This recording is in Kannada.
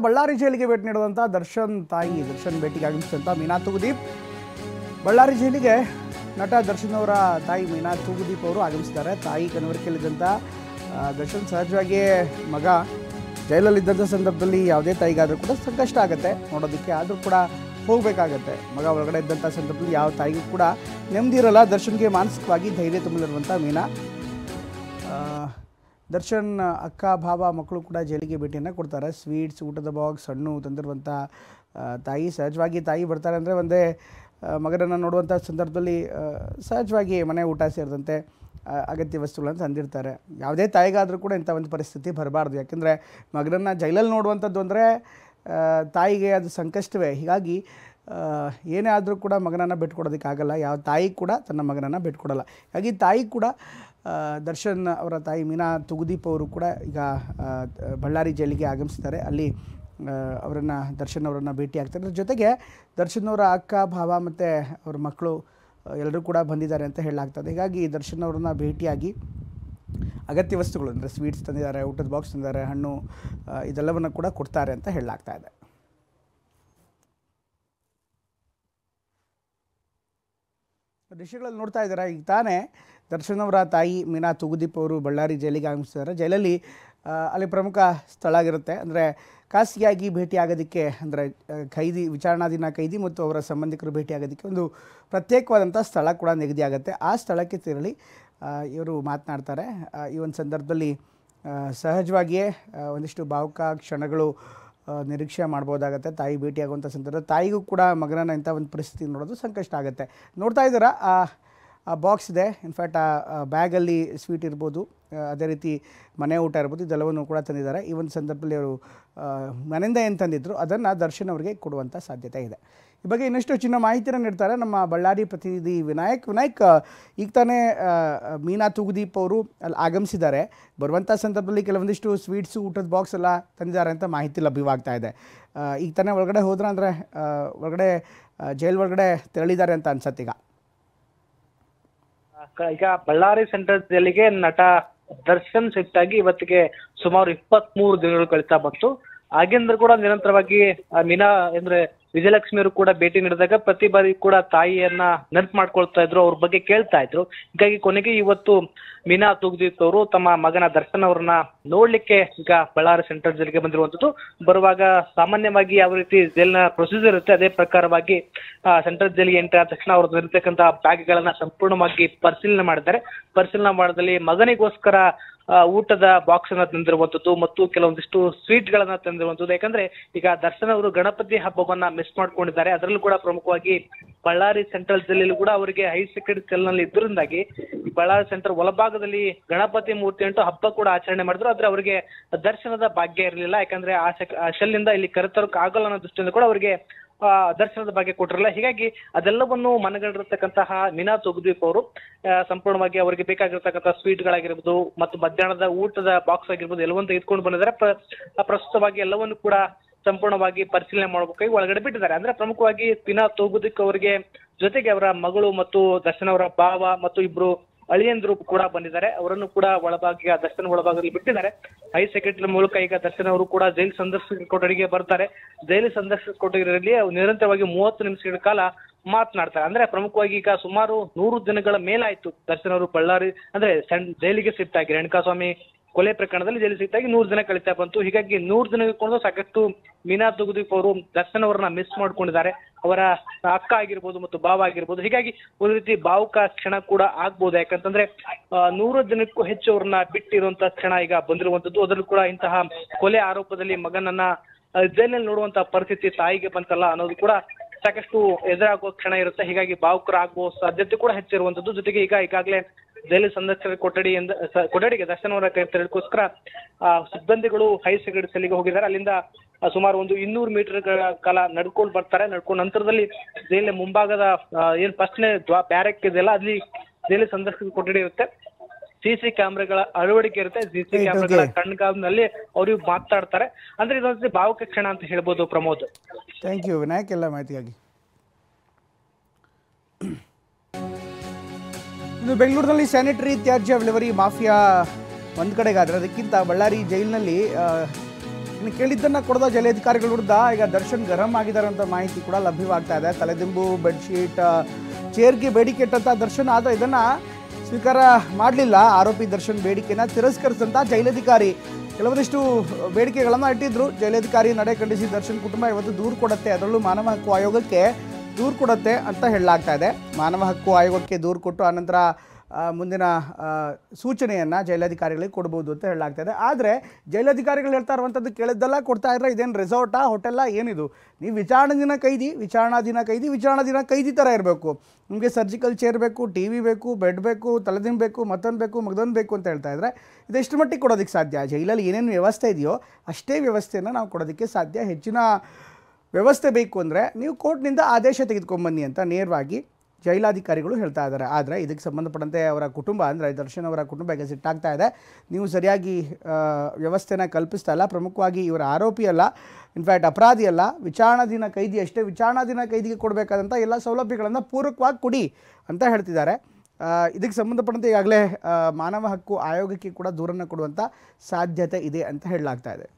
ಬಳ್ಳಾರಿ ಜೈಲಿಗೆ ಭೇಟಿ ನೀಡುವಂಥ ದರ್ಶನ್ ತಾಯಿ ದರ್ಶನ್ ಭೇಟಿಗೆ ಆಗಮಿಸಿದಂಥ ಮೀನಾ ತೂಗುದೀಪ್ ಬಳ್ಳಾರಿ ಜೈಲಿಗೆ ನಟ ದರ್ಶನ್ ಅವರ ತಾಯಿ ಮೀನಾ ತೂಗುದೀಪ್ ಅವರು ಆಗಮಿಸಿದ್ದಾರೆ. ತಾಯಿ ಕನವರಿಕೆಯಲ್ಲಿದ್ದಂಥ ದರ್ಶನ್ ಸಹಜವಾಗಿಯೇ ಮಗ ಜೈಲಲ್ಲಿದ್ದಂಥ ಸಂದರ್ಭದಲ್ಲಿ ಯಾವುದೇ ತಾಯಿಗಾದರೂ ಕೂಡ ಸಂಕಷ್ಟ ಆಗುತ್ತೆ ನೋಡೋದಕ್ಕೆ, ಆದರೂ ಕೂಡ ಹೋಗಬೇಕಾಗತ್ತೆ. ಮಗ ಒಳಗಡೆ ಇದ್ದಂಥ ಸಂದರ್ಭದಲ್ಲಿ ಯಾವ ತಾಯಿಗೂ ಕೂಡ ನೆಮ್ಮದಿ ಇರಲ್ಲ. ದರ್ಶನ್ಗೆ ಮಾನಸಿಕವಾಗಿ ಧೈರ್ಯ ತುಂಬಲಿರುವಂಥ ಮೀನಾ ದರ್ಶನ್ ಅಕ್ಕ ಭಾವ ಮಕ್ಕಳು ಕೂಡ ಜೈಲಿಗೆ ಭೇಟಿಯನ್ನು ಕೊಡ್ತಾರೆ. ಸ್ವೀಟ್ಸ್, ಊಟದ ಬಾಕ್ಸ್, ಹಣ್ಣು ತಂದಿರುವಂಥ ತಾಯಿ ಸಹಜವಾಗಿ ತಾಯಿ ಬರ್ತಾರೆ ಅಂದರೆ ಒಂದೇ ಮಗನನ್ನು ನೋಡುವಂಥ ಸಂದರ್ಭದಲ್ಲಿ ಸಹಜವಾಗಿ ಮನೆ ಊಟ ಸೇರಿದಂತೆ ಅಗತ್ಯ ವಸ್ತುಗಳನ್ನು ತಂದಿರ್ತಾರೆ. ಯಾವುದೇ ತಾಯಿಗಾದರೂ ಕೂಡ ಇಂಥ ಒಂದು ಪರಿಸ್ಥಿತಿ ಬರಬಾರ್ದು. ಯಾಕೆಂದರೆ ಮಗನನ್ನು ಜೈಲಲ್ಲಿ ನೋಡುವಂಥದ್ದು ಅಂದರೆ ತಾಯಿಗೆ ಅದು ಸಂಕಷ್ಟವೇ. ಹೀಗಾಗಿ ಏನೇ ಆದರೂ ಕೂಡ ಮಗನನ್ನು ಬಿಟ್ಕೊಡೋದಕ್ಕಾಗಲ್ಲ. ಯಾವ ತಾಯಿ ಕೂಡ ತನ್ನ ಮಗನನ್ನು ಬಿಟ್ಕೊಡಲ್ಲ. ಹಾಗಾಗಿ ತಾಯಿ ಕೂಡ ದರ್ಶನ್ ಅವರ ತಾಯಿ ಮೀನಾ ತೂಗುದೀಪ್ ಅವರು ಕೂಡ ಈಗ ಬಳ್ಳಾರಿ ಜೈಲಿಗೆ ಆಗಮಿಸ್ತಾರೆ. ಅಲ್ಲಿ ದರ್ಶನ್ ಅವರನ್ನು ಭೇಟಿ ಆಗ್ತಾರೆ. ಜೊತೆಗೆ ದರ್ಶನ್ ಅವರ ಅಕ್ಕ ಭಾವ ಮತ್ತು ಅವ್ರ ಮಕ್ಕಳು ಎಲ್ಲರೂ ಕೂಡ ಬಂದಿದ್ದಾರೆ ಅಂತ ಹೇಳಲಾಗ್ತದೆ. ಹೀಗಾಗಿ ದರ್ಶನ್ ಅವರನ್ನು ಭೇಟಿಯಾಗಿ ಅಗತ್ಯ ವಸ್ತುಗಳು ಅಂದರೆ ಸ್ವೀಟ್ಸ್ ತಂದಿದ್ದಾರೆ, ಊಟದ ಬಾಕ್ಸ್ ತಂದಿದ್ದಾರೆ, ಹಣ್ಣು ಇದೆಲ್ಲವನ್ನು ಕೂಡ ಕೊಡ್ತಾರೆ ಅಂತ ಹೇಳಲಾಗ್ತಾ ಇದೆ. ದೃಶ್ಯಗಳಲ್ಲಿ ನೋಡ್ತಾ ಇದ್ದಾರೆ. ಈಗ ತಾನೇ ದರ್ಶನ್ ಅವರ ತಾಯಿ ಮೀನಾ ತೂಗುದೀಪ್ ಅವರು ಬಳ್ಳಾರಿ ಜೈಲಿಗೆ ಆಗಮಿಸಿದ್ದಾರೆ. ಜೈಲಲ್ಲಿ ಅಲ್ಲಿ ಪ್ರಮುಖ ಸ್ಥಳ ಆಗಿರುತ್ತೆ. ಅಂದರೆ ಖಾಸಗಿಯಾಗಿ ಭೇಟಿ ಆಗೋದಕ್ಕೆ, ಅಂದರೆ ವಿಚಾರಣಾಧೀನ ಕೈದಿ ಮತ್ತು ಅವರ ಸಂಬಂಧಿಕರು ಭೇಟಿ ಆಗೋದಕ್ಕೆ ಒಂದು ಪ್ರತ್ಯೇಕವಾದಂಥ ಸ್ಥಳ ಕೂಡ ನಿಗದಿ ಆಗುತ್ತೆ. ಆ ಸ್ಥಳಕ್ಕೆ ತೆರಳಿ ಇವರು ಮಾತನಾಡ್ತಾರೆ. ಈ ಒಂದು ಸಂದರ್ಭದಲ್ಲಿ ಸಹಜವಾಗಿಯೇ ಒಂದಿಷ್ಟು ಭಾವುಕ ಕ್ಷಣಗಳು ನಿರೀಕ್ಷೆ ಮಾಡ್ಬೋದಾಗತ್ತೆ. ತಾಯಿ ಭೇಟಿಯಾಗುವಂಥ ಸಂದರ್ಭ ತಾಯಿಗೂ ಕೂಡ ಮಗನನ್ನು ಇಂಥ ಒಂದು ಪರಿಸ್ಥಿತಿ ನೋಡೋದು ಸಂಕಷ್ಟ ಆಗುತ್ತೆ. ನೋಡ್ತಾ ಇದ್ದೀರಾ, ಆ ಬಾಕ್ಸ್ ಇದೆ. ಇನ್ಫ್ಯಾಕ್ಟ್ ಆ ಬ್ಯಾಗಲ್ಲಿ ಸ್ವೀಟ್ ಇರ್ಬೋದು, ಅದೇ ರೀತಿ ಮನೆ ಊಟ ಇರ್ಬೋದು, ಇದೆಲ್ಲವನ್ನು ಕೂಡ ತಂದಿದ್ದಾರೆ. ಈ ಒಂದು ಸಂದರ್ಭದಲ್ಲಿ ಅವರು ಮನೆಯಿಂದ ಏನು ತಂದಿದ್ರು ಅದನ್ನು ದರ್ಶನ್ ಅವರಿಗೆ ಕೊಡುವಂಥ ಸಾಧ್ಯತೆ ಇದೆ. ಈ ಬಗ್ಗೆ ಇನ್ನಷ್ಟು ಹೆಚ್ಚಿನ ಮಾಹಿತಿಯನ್ನು ನೀಡ್ತಾರೆ ನಮ್ಮ ಬಳ್ಳಾರಿ ಪ್ರತಿನಿಧಿ ವಿನಾಯಕ್. ಈಗ ತಾನೇ ಮೀನಾ ತೂಗುದೀಪ್ ಅವರು ಅಲ್ಲಿ ಆಗಮಿಸಿದ್ದಾರೆ. ಬರುವಂಥ ಸಂದರ್ಭದಲ್ಲಿ ಕೆಲವೊಂದಿಷ್ಟು ಸ್ವೀಟ್ಸು, ಊಟದ ಬಾಕ್ಸ್ ಎಲ್ಲ ತಂದಿದ್ದಾರೆ ಅಂತ ಮಾಹಿತಿ ಲಭ್ಯವಾಗ್ತಾ ಇದೆ. ಈಗ ತಾನೇ ಒಳಗಡೆ ಹೋದ್ರೆ ಅಂದರೆ ಒಳಗಡೆ ಜೈಲ್ ಒಳಗಡೆ ತೆರಳಿದ್ದಾರೆ ಅಂತ ಅನ್ಸತ್ತೀಗ. ಈಗ ಬಳ್ಳಾರಿ ಸೆಂಟ್ರಲ್ ಜೈಲಿಗೆ ನಟ ದರ್ಶನ್ ಶಿಫ್ಟ್ ಆಗಿ ಇವತ್ತಿಗೆ ಸುಮಾರು 23 ದಿನಗಳು ಕಳೀತಾ ಬಂತು. ಆಗಿಂದ ಕೂಡ ನಿರಂತರವಾಗಿ ಮೀನಾ ಅಂದ್ರೆ ವಿಜಯಲಕ್ಷ್ಮಿ ಅವರು ಕೂಡ ಭೇಟಿ ನೀಡಿದಾಗ ಪ್ರತಿ ಬಾರಿ ಕೂಡ ತಾಯಿಯನ್ನ ನೆನಪು ಮಾಡ್ಕೊಳ್ತಾ ಇದ್ರು, ಅವ್ರ ಬಗ್ಗೆ ಕೇಳ್ತಾ ಇದ್ರು. ಹೀಗಾಗಿ ಕೊನೆಗೆ ಇವತ್ತು ಮೀನಾ ತೂಗುದೀಪ್ ಅವರು ತಮ್ಮ ಮಗನ ದರ್ಶನ್ ಅವ್ರನ್ನ ನೋಡ್ಲಿಕ್ಕೆ ಈಗ ಬಳ್ಳಾರಿ ಸೆಂಟ್ರಲ್ ಜೈಲಿಗೆ ಬಂದಿರುವಂತದ್ದು. ಬರುವಾಗ ಸಾಮಾನ್ಯವಾಗಿ ಯಾವ ರೀತಿ ಜೈಲಿನ ಪ್ರೊಸೀಜರ್ ಇರುತ್ತೆ ಅದೇ ಪ್ರಕಾರವಾಗಿ ಸೆಂಟ್ರಲ್ ಜೈಲಿಗೆ ಎಂಟ್ರಿ ಆದ ತಕ್ಷಣ ಅವ್ರದ್ದು ಇರತಕ್ಕಂತ ಬ್ಯಾಗ್ಗಳನ್ನ ಸಂಪೂರ್ಣವಾಗಿ ಪರಿಶೀಲನೆ ಮಾಡಿದ್ದಾರೆ. ಪರಿಶೀಲನೆ ಮಾಡಿದಲ್ಲಿ ಮಗನಿಗೋಸ್ಕರ ಊಟದ ಬಾಕ್ಸ್ ಅನ್ನ ತಂದಿರುವಂತದ್ದು ಮತ್ತು ಕೆಲವೊಂದಿಷ್ಟು ಸ್ವೀಟ್ ಗಳನ್ನ ತಂದಿರುವಂತದ್ದು. ಯಾಕಂದ್ರೆ ಈಗ ದರ್ಶನ್ ಅವರು ಗಣಪತಿ ಹಬ್ಬವನ್ನ ಮಿಸ್ ಮಾಡ್ಕೊಂಡಿದ್ದಾರೆ. ಅದರಲ್ಲೂ ಕೂಡ ಪ್ರಮುಖವಾಗಿ ಬಳ್ಳಾರಿ ಸೆಂಟ್ರಲ್ ಜೈಲಲ್ಲಿ ಕೂಡ ಅವರಿಗೆ ಹೈ ಸೆಕ್ಯೂರಿಟಿ ಸೆಲ್ ನಲ್ಲಿ ಇದ್ದರಿಂದಾಗಿ ಬಳ್ಳಾರಿ ಸೆಂಟರ್ ಒಳಭಾಗದಲ್ಲಿ ಗಣಪತಿ ಮೂರ್ತಿ ಅಂಟು ಹಬ್ಬ ಕೂಡ ಆಚರಣೆ ಮಾಡಿದ್ರು. ಆದ್ರೆ ಅವರಿಗೆ ದರ್ಶನದ ಭಾಗ್ಯ ಇರಲಿಲ್ಲ. ಯಾಕಂದ್ರೆ ಆ ಶೆಲ್ ಇಂದ ಇಲ್ಲಿ ಕರೆತರಕ್ಕೆ ಆಗಲ್ಲ ಅನ್ನೋ ದೃಷ್ಟಿಯಿಂದ ಕೂಡ ಅವರಿಗೆ ದರ್ಶನದ ಬಗ್ಗೆ ಕೊಟ್ಟಿರಲ್ಲ. ಹೀಗಾಗಿ ಅದೆಲ್ಲವನ್ನು ಮನಗಂಡಿರತಕ್ಕಂತಹ ಮೀನಾ ತೂಗುದೀಪ್ ಅವರು ಸಂಪೂರ್ಣವಾಗಿ ಅವರಿಗೆ ಬೇಕಾಗಿರ್ತಕ್ಕಂಥ ಸ್ವೀಟ್ ಗಳಾಗಿರ್ಬೋದು ಮತ್ತು ಮಧ್ಯಾಹ್ನದ ಊಟದ ಬಾಕ್ಸ್ ಆಗಿರ್ಬೋದು ಎಲ್ಲವನ್ನು ತೆಗೆದುಕೊಂಡು ಬಂದಿದ್ದಾರೆ. ಪ್ರಸ್ತುತವಾಗಿ ಎಲ್ಲವನ್ನು ಕೂಡ ಸಂಪೂರ್ಣವಾಗಿ ಪರಿಶೀಲನೆ ಮಾಡಬೇಕಾಗಿ ಒಳಗಡೆ ಬಿಟ್ಟಿದ್ದಾರೆ. ಅಂದ್ರೆ ಪ್ರಮುಖವಾಗಿ ಮೀನಾ ತೂಗುದೀಪ್ ಅವರಿಗೆ ಜೊತೆಗೆ ಅವರ ಮಗಳು ಮತ್ತು ದರ್ಶನ್ ಅವರ ಭಾವ ಮತ್ತು ಇಬ್ರು ಅಳಿಯಂದ್ರು ಕೂಡ ಬಂದಿದ್ದಾರೆ. ಅವರನ್ನು ಕೂಡ ದರ್ಶನ್ ಒಳಭಾಗದಲ್ಲಿ ಬಿಟ್ಟಿದ್ದಾರೆ. ಹೈ ಸೆಕ್ಯೂರಿಟಿ ಮೂಲಕ ಈಗ ದರ್ಶನ್ ಅವರು ಕೂಡ ಜೈಲು ಸಂದರ್ಶಕ ಕೊಠಡಿಗೆ ಬರ್ತಾರೆ. ಜೈಲು ಸಂದರ್ಶಕ ಕೊಠಡಿಯಲ್ಲಿ ನಿರಂತರವಾಗಿ 30 ನಿಮಿಷಗಳ ಕಾಲ ಮಾತನಾಡ್ತಾರೆ. ಅಂದ್ರೆ ಪ್ರಮುಖವಾಗಿ ಈಗ ಸುಮಾರು 100 ದಿನಗಳ ಮೇಲಾಯ್ತು ದರ್ಶನ್ ಅವರು ಬಳ್ಳಾರಿ ಅಂದ್ರೆ ಜೈಲಿಗೆ ಶಿಫ್ಟ್ ಆಗಿ ರೇಣುಕಾಸ್ವಾಮಿ ಕೊಲೆ ಪ್ರಕರಣದಲ್ಲಿ ಜೈಲು ಶಿಫ್ಟ್ ಆಗಿ 100 ದಿನ ಕಳೀತಾ ಬಂತು. ಹೀಗಾಗಿ 100 ದಿನಗಳು ಸಾಕಷ್ಟು ಮೀನಾ ತೂಗುದೀಪ್ ಅವರು ದರ್ಶನ್ ಅವರನ್ನ ಮಿಸ್ ಮಾಡ್ಕೊಂಡಿದ್ದಾರೆ. ಅವರ ಅಕ್ಕ ಆಗಿರ್ಬೋದು ಮತ್ತು ಭಾವ ಆಗಿರ್ಬೋದು. ಹೀಗಾಗಿ ಒಂದು ರೀತಿ ಭಾವುಕ ಕ್ಷಣ ಕೂಡ ಆಗ್ಬೋದು. ಯಾಕಂತಂದ್ರೆ 100 ದಿನಕ್ಕೂ ಹೆಚ್ಚು ಅವ್ರನ್ನ ಬಿಟ್ಟಿರುವಂತಹ ಕ್ಷಣ ಈಗ ಬಂದಿರುವಂತದ್ದು. ಅದರಲ್ಲೂ ಕೂಡ ಇಂತಹ ಕೊಲೆ ಆರೋಪದಲ್ಲಿ ಮಗನನ್ನ ಜೈಲಿನಲ್ಲಿ ನೋಡುವಂತಹ ಪರಿಸ್ಥಿತಿ ತಾಯಿಗೆ ಬಂತಲ್ಲ ಅನ್ನೋದು ಕೂಡ ಸಾಕಷ್ಟು ಎದುರಾಗುವ ಕ್ಷಣ ಇರುತ್ತೆ. ಹೀಗಾಗಿ ಭಾವುಕರಾಗುವ ಸಾಧ್ಯತೆ ಕೂಡ ಹೆಚ್ಚಿರುವಂತದ್ದು. ಜೊತೆಗೆ ಈಗಾಗಲೇ ಜೈಲು ಸಂದರ್ಶಕ ಕೊಠಡಿಗೆ ದರ್ಶನ್ ಅವರ ತೆರಳಿಗೋಸ್ಕರ ಸಿಬ್ಬಂದಿಗಳು ಹೈ ಸೆಕ್ಯೂರಿಟಿ ಸೆಲ್ಗೆ ಹೋಗಿದ್ದಾರೆ. ಅಲ್ಲಿಂದ ಸುಮಾರು ಒಂದು 200 ಮೀಟರ್ಗಳ ಕಾಲ ನಡ್ಕೊಂಡು ಬರ್ತಾರೆ. ನಡ್ಕೊಂಡ ನಂತರದಲ್ಲಿ ಜೈಲಿನ ಮುಂಭಾಗದ ಏನ್ ಫಸ್ಟ್ನೇ ಬ್ಯಾರಕ್ ಇದೆಯಲ್ಲ ಅಲ್ಲಿ ಜೈಲು ಸಂದರ್ಶಕ ಕೊಠಡಿ ಇರುತ್ತೆ. ಸಿಸಿ ಕ್ಯಾಮ್ರಾಗಳ ಅಳವಡಿಕೆ ಇರುತ್ತೆ. ಸಿಸಿ ಕ್ಯಾಮ್ರಾಗಳ ಕಣ್ಗಾವಲಿನಲ್ಲಿ ಅವರು ಮಾತಾಡ್ತಾರೆ. ಅಂದ್ರೆ ಇದೊಂದು ಭಾವುಕ ಕ್ಷಣ ಅಂತ ಹೇಳ್ಬೋದು. ಪ್ರಮೋದ್, ಥ್ಯಾಂಕ್ ಯು ವಿನಾಯಕ್ ಎಲ್ಲ ಮಾಹಿತಿಗಾಗಿ. ಇನ್ನು ಬೆಂಗಳೂರಿನಲ್ಲಿ ಸ್ಯಾನಿಟರಿ ತ್ಯಾಜ್ಯ ವಿಲೇವಾರಿ ಮಾಫಿಯಾ ಒಂದು ಕಡೆಗಾದರೆ ಅದಕ್ಕಿಂತ ಬಳ್ಳಾರಿ ಜೈಲಿನಲ್ಲಿ ಇನ್ನು ಕೇಳಿದ್ದನ್ನು ಕೊಡದ ಜೈಲಧಿಕಾರಿಗಳ ವಿರುದ್ಧ ಈಗ ದರ್ಶನ್ ಗರಂ ಆಗಿದ್ದಾರೆ ಅಂತ ಮಾಹಿತಿ ಕೂಡ ಲಭ್ಯವಾಗ್ತಾ ಇದೆ. ತಲೆದಿಂಬು, ಬೆಡ್ಶೀಟ್, ಚೇರ್ಗೆ ಬೇಡಿಕೆ ಇಟ್ಟಂಥ ದರ್ಶನ್, ಆದರೆ ಇದನ್ನು ಸ್ವೀಕಾರ ಮಾಡಲಿಲ್ಲ. ಆರೋಪಿ ದರ್ಶನ್ ಬೇಡಿಕೆಯನ್ನು ತಿರಸ್ಕರಿಸಿದಂಥ ಜೈಲಧಿಕಾರಿ ಕೆಲವೊಂದಿಷ್ಟು ಬೇಡಿಕೆಗಳನ್ನು ಇಟ್ಟಿದ್ರು. ಜೈಲಧಿಕಾರಿ ನಡೆ ಖಂಡಿಸಿ ದರ್ಶನ್ ಕುಟುಂಬ ಇವತ್ತು ದೂರು ಕೊಡುತ್ತೆ, ಅದರಲ್ಲೂ ಮಾನವ ಹಕ್ಕು ಆಯೋಗಕ್ಕೆ ದೂರು ಕೊಡುತ್ತೆ ಅಂತ ಹೇಳಲಾಗ್ತಾ ಇದೆ. ಮಾನವ ಹಕ್ಕು ಆಯೋಗಕ್ಕೆ ದೂರು ಕೊಟ್ಟು ಆನಂತರ ಮುಂದಿನ ಸೂಚನೆಯನ್ನು ಜೈಲಧಿಕಾರಿಗಳಿಗೆ ಕೊಡ್ಬೋದು ಅಂತ ಹೇಳಲಾಗ್ತಾ ಇದೆ. ಆದರೆ ಜೈಲಧಿಕಾರಿಗಳು ಹೇಳ್ತಾ ಇರುವಂಥದ್ದು ಕೇಳಿದ್ದೆಲ್ಲ ಕೊಡ್ತಾ ಇದ್ರೆ ಇದೇನು ರೆಸಾರ್ಟಾ, ಹೋಟೆಲ್ಲ, ಏನಿದು? ನೀವು ವಿಚಾರಣಾಧೀನ ಕೈದಿ ಥರ ಇರಬೇಕು. ನಿಮಗೆ ಸರ್ಜಿಕಲ್ ಚೇರ್ ಬೇಕು, ಟಿ ವಿ ಬೇಕು, ಬೆಡ್ ಬೇಕು, ತಲೆದಿಂಬು ಬೇಕು, ಮತ್ತೊಂದು ಬೇಕು, ಮಗದೊಂದು ಬೇಕು ಅಂತ ಹೇಳ್ತಾ ಇದ್ರೆ ಇದೆಷ್ಟು ಮಟ್ಟಿಗೆ ಕೊಡೋದಕ್ಕೆ ಸಾಧ್ಯ? ಜೈಲಲ್ಲಿ ಏನೇನು ವ್ಯವಸ್ಥೆ ಇದೆಯೋ ಅಷ್ಟೇ ವ್ಯವಸ್ಥೆಯನ್ನು ನಾವು ಕೊಡೋದಕ್ಕೆ ಸಾಧ್ಯ. ಹೆಚ್ಚಿನ ವ್ಯವಸ್ಥೆ ಬೇಕು ಅಂದರೆ ನೀವು ಕೋರ್ಟ್ನಿಂದ ಆದೇಶ ತೆಗೆದುಕೊಂಬನ್ನಿ ಅಂತ ನೇರವಾಗಿ ಜೈಲಾಧಿಕಾರಿಗಳು ಹೇಳ್ತಾ ಇದ್ದಾರೆ. ಆದರೆ ಇದಕ್ಕೆ ಸಂಬಂಧಪಟ್ಟಂತೆ ಅವರ ಕುಟುಂಬ, ಅಂದರೆ ದರ್ಶನ್ ಅವರ ಕುಟುಂಬಕ್ಕೆ ಸಿಟ್ಟಾಗ್ತಾ ಇದೆ. ನೀವು ಸರಿಯಾಗಿ ವ್ಯವಸ್ಥೆನ ಕಲ್ಪಿಸ್ತಾ ಇಲ್ಲ, ಪ್ರಮುಖವಾಗಿ ಇವರ ಆರೋಪಿ ಅಲ್ಲ, ಇನ್ಫ್ಯಾಕ್ಟ್ ಅಪರಾಧಿ ಅಲ್ಲ, ವಿಚಾರಣಾಧೀನ ಕೈದಿ ಅಷ್ಟೇ. ವಿಚಾರಣಾಧೀನ ಕೈದಿಗೆ ಕೊಡಬೇಕಾದಂಥ ಎಲ್ಲ ಸೌಲಭ್ಯಗಳನ್ನು ಪೂರಕವಾಗಿ ಕೊಡಿ ಅಂತ ಹೇಳ್ತಿದ್ದಾರೆ. ಇದಕ್ಕೆ ಸಂಬಂಧಪಟ್ಟಂತೆ ಈಗಾಗಲೇ ಮಾನವ ಹಕ್ಕು ಆಯೋಗಕ್ಕೆ ಕೂಡ ದೂರನ್ನು ಕೊಡುವಂಥ ಸಾಧ್ಯತೆ ಇದೆ ಅಂತ ಹೇಳಲಾಗ್ತಾ ಇದೆ.